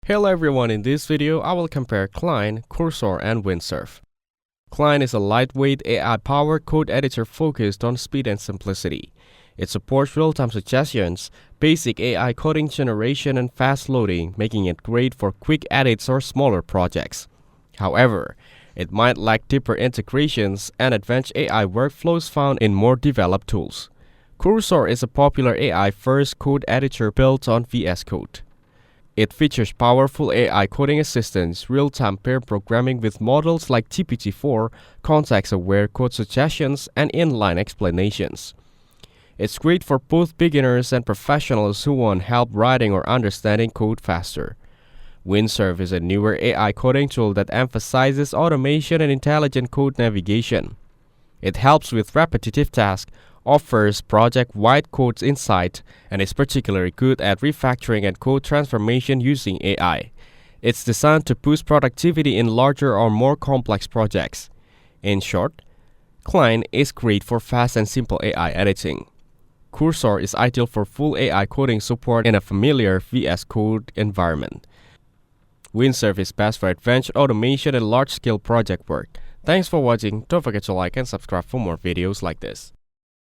Hello everyone, in this video I will compare Cline, Cursor and Windsurf. Cline is a lightweight AI-powered code editor focused on speed and simplicity. It supports real-time suggestions, basic AI coding generation and fast loading, making it great for quick edits or smaller projects. However, it might lack deeper integrations and advanced AI workflows found in more developed tools. Cursor is a popular AI-first code editor built on VS Code. It features powerful AI coding assistance, real-time pair programming with models like GPT-4, context-aware code suggestions, and inline explanations. It's great for both beginners and professionals who want help writing or understanding code faster. Windsurf is a newer AI coding tool that emphasizes automation and intelligent code navigation. It helps with repetitive tasks, offers project-wide code insight, and is particularly good at refactoring and code transformation using AI. It's designed to boost productivity in larger or more complex projects. In short, Cline is great for fast and simple AI editing. Cursor is ideal for full AI coding support in a familiar VS Code environment. Windsurf is best for advanced automation and large-scale project work. Thanks for watching. Don't forget to like and subscribe for more videos like this.